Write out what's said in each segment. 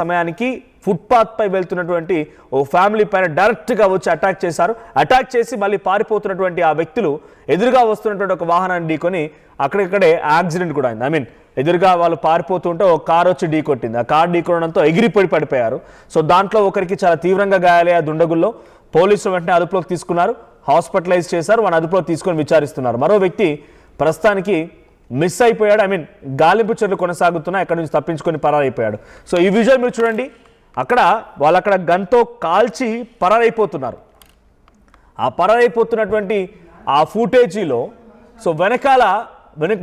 సమయానికి ఫుట్పాత్ పై వెళ్తున్నటువంటి ఓ ఫ్యామిలీ పైన డైరెక్ట్గా వచ్చి అటాక్ చేశారు. అటాక్ చేసి మళ్ళీ పారిపోతున్నటువంటి ఆ వ్యక్తులు ఎదురుగా వస్తున్నటువంటి ఒక వాహనాన్ని ఢీకొని అక్కడిక్కడే యాక్సిడెంట్ కూడా అయింది. ఎదురుగా వాళ్ళు పారిపోతుంటే ఒక కార్ వచ్చి ఢీకొట్టింది. ఆ కార్ ఢీకొనడంతో ఎగిరిపోయి పడిపోయారు. సో దాంట్లో ఒకరికి చాలా తీవ్రంగా గాయాలయ్యాయి. దుండగుల్లో పోలీసులు వెంటనే అదుపులోకి తీసుకున్నారు, హాస్పిటలైజ్ చేశారు, వాళ్ళని అదుపులోకి తీసుకొని విచారిస్తున్నారు. మరో వ్యక్తి ప్రస్తుతానికి మిస్ అయిపోయాడు. గాలింపు చర్యలు కొనసాగుతున్నాయి, అక్కడి నుంచి తప్పించుకొని పరారైపోయాడు. సో ఈ విజువల్ మీరు చూడండి, అక్కడ గన్తో కాల్చి పరారైపోతున్నారు. ఆ పరారైపోతున్నటువంటి ఆ ఫుటేజీలో సో వెనక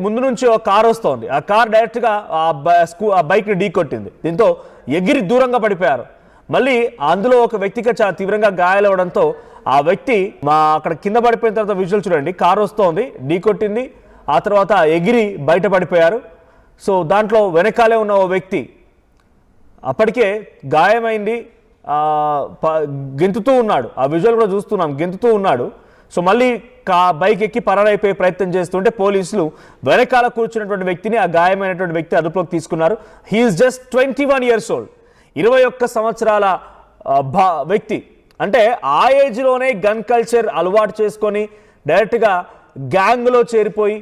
ముందు నుంచి ఒక కార్ వస్తోంది. ఆ కార్ డైరెక్ట్గా ఆ బైక్ని ఢీకొట్టింది. దీంతో ఎగిరి దూరంగా పడిపోయారు. మళ్ళీ అందులో ఒక వ్యక్తికి చాలా తీవ్రంగా గాయాలవడంతో ఆ వ్యక్తి అక్కడ కింద పడిపోయిన తర్వాత విజువల్ చూడండి, కారు వస్తోంది, ఢీకొట్టింది, ఆ తర్వాత ఎగిరి బయటపడిపోయారు. సో దాంట్లో వెనకాలే ఉన్న ఓ వ్యక్తి అప్పటికే గాయమైంది, గెంతుతూ ఉన్నాడు. ఆ విజువల్ కూడా చూస్తున్నాం, గెంతుతూ ఉన్నాడు. సో మళ్ళీ బైక్ ఎక్కి పరారైపోయే ప్రయత్నం చేస్తుంటే పోలీసులు వెనకాల కూర్చున్నటువంటి వ్యక్తిని, ఆ గాయమైనటువంటి వ్యక్తి అదుపులోకి తీసుకున్నారు. హీఈస్ జస్ట్ 21 years old, 21 సంవత్సరాల వ్యక్తి. అంటే ఆ ఏజ్లోనే గన్ కల్చర్ అలవాటు చేసుకొని డైరెక్ట్గా గ్యాంగ్లో చేరిపోయి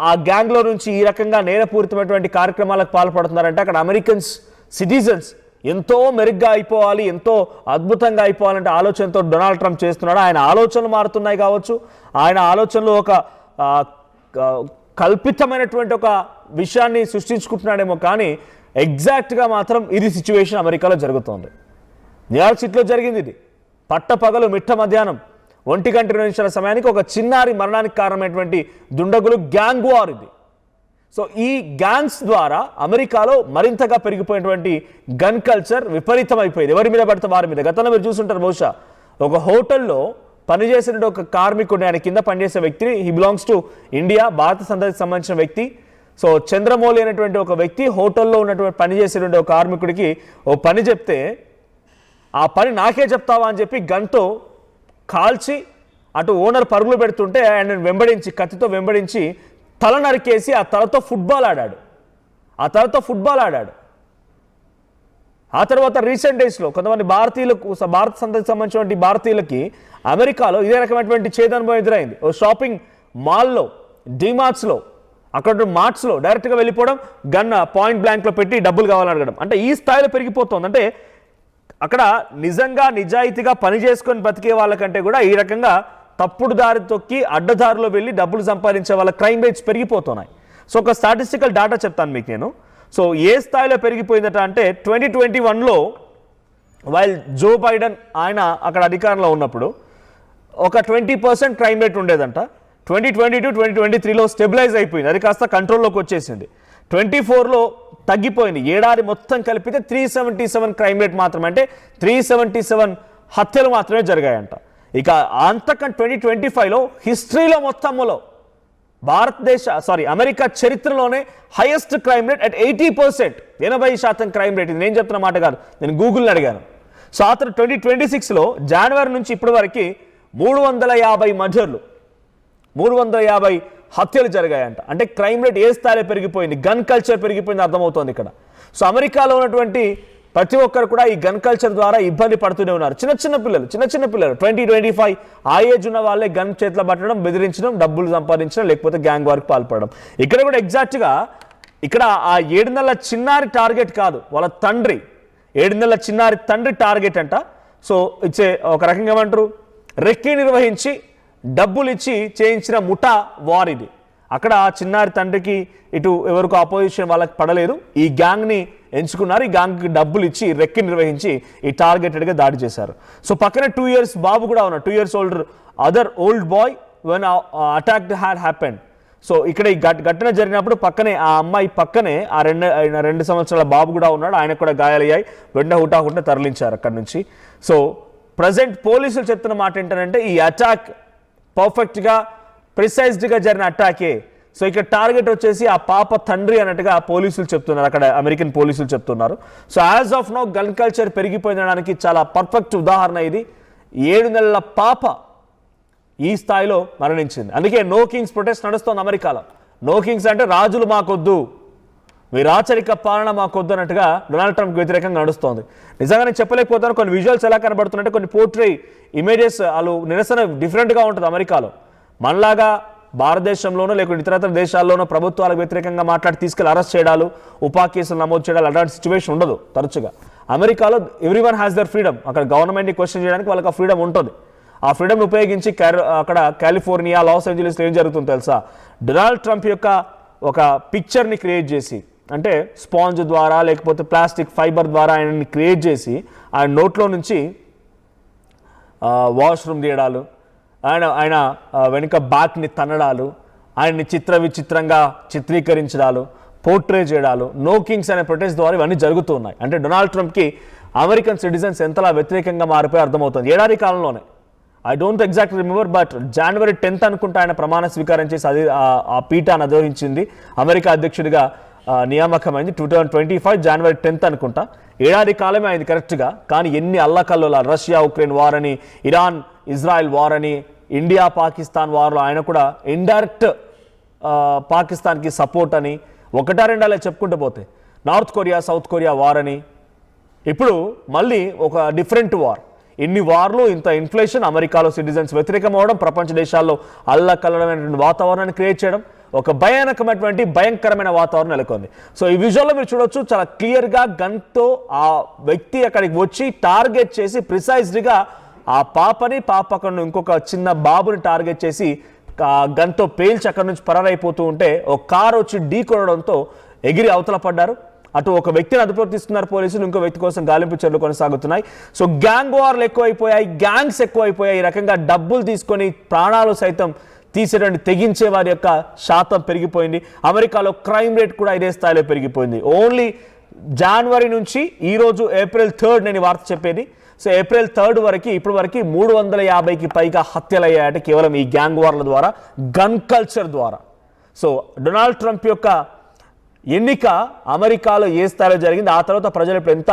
ఆ గ్యాంగ్లో నుంచి ఈ రకంగా నేరపూరితమైనటువంటి కార్యక్రమాలకు పాల్పడుతున్నారంటే అక్కడ అమెరికన్స్ సిటిజన్స్ ఎంతో మెరుగ్గా అయిపోవాలి, ఎంతో అద్భుతంగా అయిపోవాలంటే ఆలోచనతో డొనాల్డ్ ట్రంప్ చేస్తున్నాడు. ఆయన ఆలోచనలు మారుతున్నాయి కావచ్చు, ఆయన ఆలోచనలు ఒక కల్పితమైనటువంటి ఒక విషయాన్ని సృష్టించుకుంటున్నాడేమో, కానీ ఎగ్జాక్ట్గా మాత్రం ఇది సిచ్యువేషన్ అమెరికాలో జరుగుతోంది. న్యూయార్క్ సిటీలో జరిగింది ఇది. పట్టపగలు మిట్ట మధ్యాహ్నం 1:20 సమయానికి ఒక చిన్నారి మరణానికి కారణమైనటువంటి దుండగులు గ్యాంగ్ వార్ ఇది. సో ఈ గ్యాంగ్స్ ద్వారా అమెరికాలో మరింతగా పెరిగిపోయినటువంటి గన్ కల్చర్ విపరీతమైపోయింది. ఎవరి మీద పడితే వారి మీద. గతంలో మీరు చూసుంటారు, బహుశా ఒక హోటల్లో పనిచేసిన ఒక కార్మికుడిని, ఆయన కింద పనిచేసే వ్యక్తిని, హీ బిలాంగ్స్ టు ఇండియా, భారత సంతతికి సంబంధించిన వ్యక్తి. సో చంద్రమౌళి అనేటువంటి ఒక వ్యక్తి హోటల్లో ఉన్నటువంటి పనిచేసేటువంటి ఒక కార్మికుడికి ఓ పని చెప్తే, ఆ పని నాకే చెప్తావా అని చెప్పి గన్తో కాల్చి అటు ఓనర్ పరుగులు పెడుతుంటే ఆయన కత్తితో వెంబడించి తల నరికేసి ఆ తలతో ఫుట్బాల్ ఆడాడు. ఆ తర్వాత రీసెంట్ డేస్లో కొంతమంది భారతీయులకు, భారత సంతతికి సంబంధించిన భారతీయులకి అమెరికాలో ఇదే రకమైనటువంటి చేదనుభవం ఎదురైంది. ఓ షాపింగ్ మాల్లో, డిమార్ట్స్లో, అక్కడ మార్ట్స్లో డైరెక్ట్గా వెళ్ళిపోవడం, గన్ పాయింట్ బ్లాంక్లో పెట్టి డబ్బులు కావాలని అడగడం. అంటే ఈ స్థాయిలో పెరిగిపోతుంది. అంటే అక్కడ నిజంగా నిజాయితీగా పని చేసుకొని బతికే వాళ్ళకంటే కూడా ఈ రకంగా తప్పుడు దారి తొక్కి అడ్డదారిలో వెళ్ళి డబ్బులు సంపాదించే వాళ్ళ క్రైమ్ రేట్స్ పెరిగిపోతున్నాయి. సో ఒక స్టాటిస్టికల్ డేటా చెప్తాను మీకు నేను. సో ఏ స్థాయిలో పెరిగిపోయిందట అంటే 2021లో వైల్ జో బైడెన్ ఆయన అక్కడ అధికారంలో ఉన్నప్పుడు ఒక 20% క్రైమ్ రేట్ ఉండేదంట. 2022, 2023లో స్టెబిలైజ్ అయిపోయింది, అది కాస్త కంట్రోల్లోకి వచ్చేసింది. 24లో తగ్గిపోయింది. ఏడాది మొత్తం కలిపితే 377 క్రైమ్ రేట్ మాత్రమే, అంటే 377 హత్యలు మాత్రమే జరిగాయంట. ఇక అంతకంటే 2025లో హిస్టరీలో మొత్తంలో అమెరికా చరిత్రలోనే highest crime rate at 80%, 80% crime rate. ఇది నేను చెప్తున్న మాట కాదు, నేను గూగుల్ని అడిగాను. సో ఆ తర్వాత 2026లో జనవరి నుంచి ఇప్పటి వరకు 350 మర్డర్లు, 350 హత్యలు జరిగాయంట. అంటే క్రైమ్ రేట్ ఏ స్థాయిలో పెరిగిపోయింది, గన్ కల్చర్ పెరిగిపోయింది అర్థమవుతోంది ఇక్కడ. సో అమెరికాలో ఉన్నటువంటి ప్రతి ఒక్కరు కూడా ఈ గన్ కల్చర్ ద్వారా ఇబ్బంది పడుతూనే ఉన్నారు. చిన్న పిల్లలు 20-25 ఆ ఏజ్ ఉన్న వాళ్ళే గన్ చేతిలో పట్టడం, బెదిరించడం, డబ్బులు సంపాదించడం, లేకపోతే గ్యాంగ్ వార్కి పాల్పడడం. ఇక్కడ కూడా ఎగ్జాక్ట్గా ఇక్కడ ఆ 7 నెలల చిన్నారి టార్గెట్ కాదు, వాళ్ళ తండ్రి, 7 నెలల చిన్నారి తండ్రి టార్గెట్ అంట. సో ఇచ్చే ఒక రకంగా ఏమంటారు, రెక్కి నిర్వహించి డబ్బులు ఇచ్చి చేయించిన ముఠా వార్ ఇది. అక్కడ చిన్నారి తండ్రికి ఇటు ఎవరికి ఆపోజిషన్ వాళ్ళకి పడలేదు, ఈ గ్యాంగ్ని ఎంచుకున్నారు. ఈ గ్యాంగ్కి డబ్బులు ఇచ్చి రెక్కి నిర్వహించి ఈ టార్గెటెడ్గా దాడి చేశారు. సో పక్కనే 2 years బాబు కూడా ఉన్నారు, 2 years other old bye when attack had happened. So ఇక్కడ ఈ ఘటన జరిగినప్పుడు పక్కనే ఆ అమ్మాయి పక్కనే ఆ 2 సంవత్సరాల బాబు కూడా ఉన్నాడు, ఆయనకు కూడా గాయాలయ్యాయి. వెంటనే హుటాహుటిన తరలించారు అక్కడి నుంచి. సో ప్రజెంట్ పోలీసులు చెప్తున్న మాట ఏంటంటే ఈ అటాక్ పర్ఫెక్ట్గా ప్రిసైజ్డ్గా జరిగిన అటాకే. సో ఇక్కడ టార్గెట్ వచ్చేసి ఆ పాప తండ్రి అన్నట్టుగా పోలీసులు చెప్తున్నారు, అక్కడ అమెరికన్ పోలీసులు చెప్తున్నారు. So as of now gun culture పెరిగిపోయినడానికి చాలా పర్ఫెక్ట్ ఉదాహరణ ఇది. 7 నెలల పాప ఈ స్థాయిలో మరణించింది. అందుకే నో కింగ్స్ ప్రొటెస్ట్ నడుస్తోంది అమెరికాలో. నో కింగ్స్ అంటే రాజులు మాకొద్దు, మీ రాచరిక పాలన మాకు వద్దన్నట్టుగా డొనాల్డ్ ట్రంప్కి వ్యతిరేకంగా నడుస్తోంది. నిజంగా నేను చెప్పలేకపోతాను కొన్ని విజువల్స్ ఎలా కనబడుతుంటే కొన్ని పోర్ట్రే ఇమేజెస్ వాళ్ళు నిరసన డిఫరెంట్గా ఉంటుంది అమెరికాలో. మనలాగా భారతదేశంలోనో లేకుంటే ఇతర దేశాల్లోనో ప్రభుత్వాలకు వ్యతిరేకంగా మాట్లాడి తీసుకెళ్ళి అరెస్ట్ చేయడాలు, ఉపా కేసులు నమోదు చేయడాలు అలాంటి సిచ్యువేషన్ ఉండదు తరచుగా. అమెరికాలో ఎవ్రీవన్ హ్యాస్ దర్ ఫ్రీడమ్. అక్కడ గవర్నమెంట్ని క్వశ్చన్ చేయడానికి వాళ్ళకి ఆ ఫ్రీడమ్ ఉంటుంది. ఆ ఫ్రీడమ్ ఉపయోగించి అక్కడ కాలిఫోర్నియా, లాస్ ఏంజలీస్లో ఏం జరుగుతుందో తెలుసా? డొనాల్డ్ ట్రంప్ యొక్క ఒక పిక్చర్ని క్రియేట్ చేసి, అంటే స్పాంజ్ ద్వారా లేకపోతే ప్లాస్టిక్ ఫైబర్ ద్వారా ఆయనని క్రియేట్ చేసి ఆయన నోట్లో నుంచి వాష్రూమ్ తీయడాలు, ఆయన వెనుక బ్యాక్ని తన్నడాలు, ఆయన్ని విచిత్రంగా చిత్రీకరించడాలు, పోర్ట్రే చేయడాలు, నో కింగ్స్ అనే ప్రొటెస్ట్ ద్వారా ఇవన్నీ జరుగుతూ ఉన్నాయి. అంటే డొనాల్డ్ ట్రంప్కి అమెరికన్ సిటిజన్స్ ఎంతలా వ్యతిరేకంగా మారిపోయి అర్థమవుతుంది. ఏడాది కాలంలోనే I don't exactly remember, but January 10th అనుకుంటా ఆయన ప్రమాణ స్వీకారం చేసి అది ఆ పీఠాన్ని అధిరోహించింది. అమెరికా అధ్యక్షుడిగా నియామకమైంది 2025 జనవరి 10th అనుకుంటా. ఏడాది కాలమే అయింది కరెక్ట్గా. కానీ ఎన్ని అల్లకల్లోల రష్యా ఉక్రెయిన్ వార్ అని, ఇరాన్ ఇజ్రాయెల్ వార్ అని, ఇండియా పాకిస్తాన్ వార్లో ఆయన కూడా ఇండైరెక్ట్ పాకిస్తాన్కి సపోర్ట్ అని, ఒకటా రెండాలే చెప్పుకుంటూ పోతే north Korea south Korea war అని, ఇప్పుడు మళ్ళీ ఒక డిఫరెంట్ వార్. ఇన్ని వార్లు, ఇంత ఇన్ఫ్లేషన్, అమెరికాలో సిటిజన్స్ వ్యతిరేకం అవడం, ప్రపంచ దేశాల్లో అల్లకల్లమైనటువంటి వాతావరణాన్ని క్రియేట్ చేయడం, ఒక భయంకరమైన వాతావరణం నెలకొంది. సో ఈ విజువల్లో మీరు చూడొచ్చు, చాలా క్లియర్గా గన్తో ఆ వ్యక్తి అక్కడికి వచ్చి టార్గెట్ చేసి ప్రిసైజ్డ్గా ఆ పాపను ఇంకొక చిన్న బాబుని టార్గెట్ చేసి గన్తో పేల్చి అక్కడి నుంచి పరారైపోతూ ఉంటే ఒక కారు వచ్చి ఢీ కొనడంతో ఎగిరి అవతల పడ్డారు. అటు ఒక వ్యక్తిని అదుపులోకి తీసుకున్నారు పోలీసులు, ఇంకో వ్యక్తి కోసం గాలింపు చర్యలు కొనసాగుతున్నాయి. సో గ్యాంగ్ వార్లు ఎక్కువైపోయాయి, గ్యాంగ్స్ ఎక్కువైపోయాయి. ఈ రకంగా డబ్బులు తీసుకొని ప్రాణాలు సైతం తీసేటువంటి తెగించే వారి యొక్క శాతం పెరిగిపోయింది. అమెరికాలో క్రైమ్ రేట్ కూడా ఇదే స్థాయిలో పెరిగిపోయింది. ఓన్లీ జనవరి నుంచి ఈరోజు April 3rd నేను వార్త చెప్పేది. సో April 3rd వరకు ఇప్పటి వరకు 350కి పైగా హత్యలు అయ్యాయట కేవలం ఈ గ్యాంగ్ వార్ల ద్వారా, గన్ కల్చర్ ద్వారా. సో డొనాల్డ్ ట్రంప్ యొక్క ఎన్నిక అమెరికాలో ఏ స్థాయిలో జరిగింది, ఆ తర్వాత ప్రజలు ఇప్పుడు ఎంత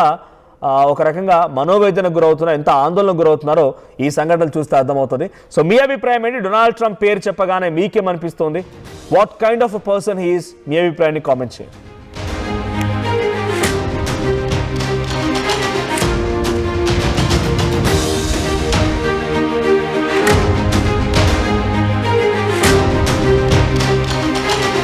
ఒక రకంగా మనోవేదనకు గురవుతున్నారో, ఎంత ఆందోళనకు గురవుతున్నారో ఈ సంఘటనలు చూస్తే అర్థమవుతుంది. సో మీ అభిప్రాయం ఏంటి? డొనాల్డ్ ట్రంప్ పేరు చెప్పగానే మీకేమనిపిస్తుంది? What kind of a person he is? మీ అభిప్రాయాన్ని కామెంట్ చేయండి.